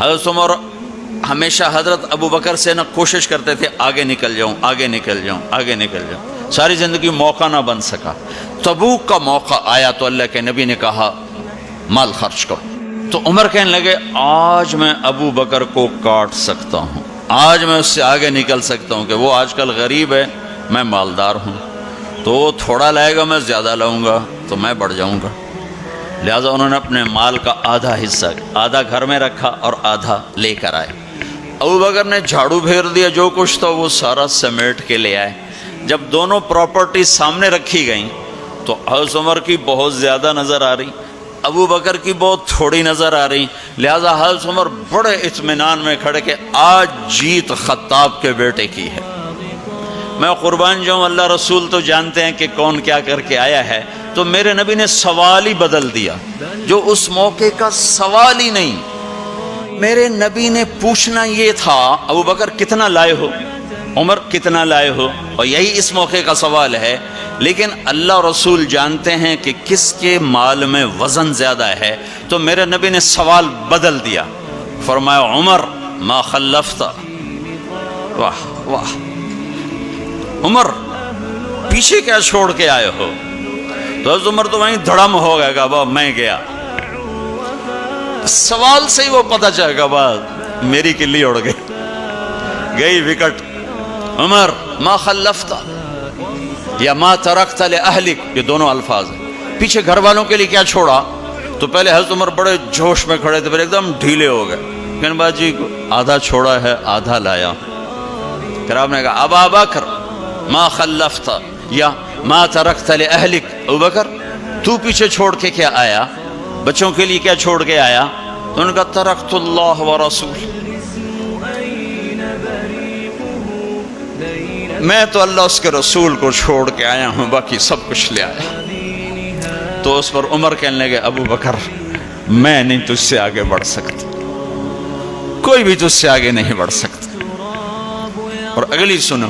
حضرت عمر ہمیشہ حضرت ابو بکر سے نہ کوشش کرتے تھے آگے نکل جاؤں آگے نکل جاؤں آگے نکل جاؤں، ساری زندگی موقع نہ بن سکا۔ تبوک کا موقع آیا تو اللہ کے نبی نے کہا مال خرچ کرو، تو عمر کہنے لگے آج میں ابو بکر کو کاٹ سکتا ہوں، آج میں اس سے آگے نکل سکتا ہوں کہ وہ آج کل غریب ہے، میں مالدار ہوں، تو وہ تھوڑا لائے گا میں زیادہ لاؤں گا تو میں بڑھ جاؤں گا۔ لہٰذا انہوں نے اپنے مال کا آدھا حصہ، آدھا گھر میں رکھا اور آدھا لے کر آئے۔ ابو بکر نے جھاڑو پھیر دیا، جو کچھ تھا وہ سارا سمیٹ کے لے آئے۔ جب دونوں پراپرٹی سامنے رکھی گئیں تو حضرت عمر کی بہت زیادہ نظر آ رہی، ابو بکر کی بہت تھوڑی نظر آ رہی، لہذا حضرت عمر بڑے اطمینان میں کھڑے کہ آج جیت خطاب کے بیٹے کی ہے۔ میں قربان جاؤں، اللہ رسول تو جانتے ہیں کہ کون کیا کر کے آیا ہے، تو میرے نبی نے سوال ہی بدل دیا، جو اس موقع کا سوال ہی نہیں۔ میرے نبی نے پوچھنا یہ تھا ابو بکر کتنا لائے ہو، عمر کتنا لائے ہو، اور یہی اس موقع کا سوال ہے، لیکن اللہ رسول جانتے ہیں کہ کس کے مال میں وزن زیادہ ہے، تو میرے نبی نے سوال بدل دیا، فرمایا عمر ما خلفت، واہ واہ عمر پیچھے کیا چھوڑ کے آئے ہو؟ تو حضرت عمر تو وہیں دھڑم ہو گئے گا، با میں گیا، سوال سے ہی وہ پتہ چلے گا، با میری کلی اڑ گئی وکٹ۔ عمر ما خلفت یا ما ترکت لأہلک، یہ دونوں الفاظ ہیں، پیچھے گھر والوں کے لیے کیا چھوڑا؟ تو پہلے حضرت عمر بڑے جوش میں کھڑے تھے، پھر ایک دم ڈھیلے ہو گئے، کہنے با جی آدھا چھوڑا ہے آدھا لایا۔ پھر آپ نے کہا ابا بکر ما خلفت یا ما ترکت لأہلک، ابو بکر تو پیچھے چھوڑ کے کیا آیا، بچوں کے لیے کیا چھوڑ کے آیا؟ تو انہوں نے کہا ترکت اللہ ورسول، میں تو اللہ اس کے رسول کو چھوڑ کے آیا ہوں، باقی سب کچھ لے آیا۔ تو اس پر عمر کہنے لگے ابو بکر میں نہیں تجھ سے آگے بڑھ سکتا، کوئی بھی تجھ سے آگے نہیں بڑھ سکتا۔ اور اگلی سنو،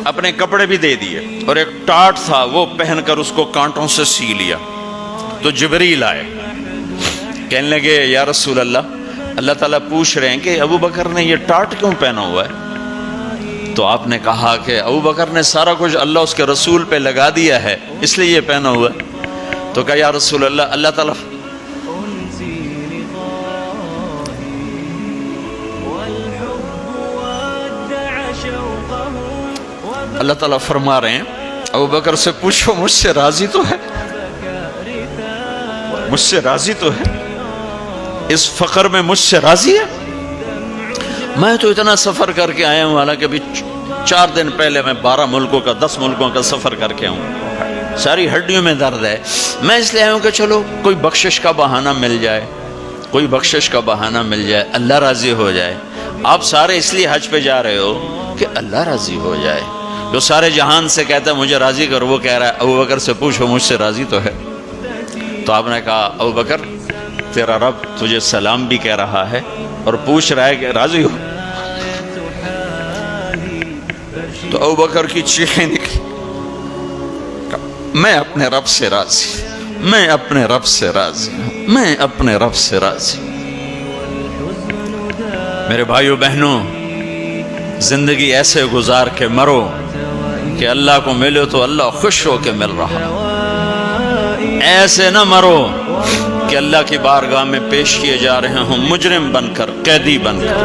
اپنے کپڑے بھی دے دیے اور ایک ٹاٹ تھا وہ پہن کر اس کو کانٹوں سے سی لیا، تو جبریل آئے، کہنے لگے یا رسول اللہ تعالیٰ پوچھ رہے ہیں کہ ابو بکر نے یہ ٹاٹ کیوں پہنا ہوا ہے؟ تو آپ نے کہا کہ ابو بکر نے سارا کچھ اللہ اس کے رسول پہ لگا دیا ہے اس لیے یہ پہنا ہوا ہے۔ تو کہا یا رسول اللہ تعالیٰ اللہ تعالیٰ فرما رہے ہیں ابو بکر سے پوچھو مجھ سے راضی تو ہے، مجھ سے راضی تو ہے، اس فقر میں مجھ سے راضی ہے؟ میں تو اتنا سفر کر کے آیا ہوں، حالانکہ ابھی 4 دن پہلے میں 12 ملکوں کا 10 ملکوں کا سفر کر کے ہوں، ساری ہڈیوں میں درد ہے، میں اس لیے آیا ہوں کہ چلو کوئی بخشش کا بہانہ مل جائے، کوئی بخشش کا بہانہ مل جائے، اللہ راضی ہو جائے۔ آپ سارے اس لیے حج پہ جا رہے ہو کہ اللہ راضی ہو جائے، جو سارے جہان سے کہتا ہے مجھے راضی کر، وہ کہہ رہا ہے ابو بکر سے پوچھو مجھ سے راضی تو ہے۔ تو آپ نے کہا ابو بکر تیرا رب تجھے سلام بھی کہہ رہا ہے اور پوچھ رہا ہے کہ راضی ہو؟ تو ابو بکر کی چیخیں نکلی، میں اپنے رب سے راضی، میں اپنے رب سے راضی، میں اپنے رب سے راضی۔ میرے بھائیو بہنوں، زندگی ایسے گزار کے مرو کہ اللہ کو ملو تو اللہ خوش ہو کے مل رہا، ایسے نہ مرو کہ اللہ کی بارگاہ میں پیش کیے جا رہے ہوں مجرم بن کر، قیدی بن کر۔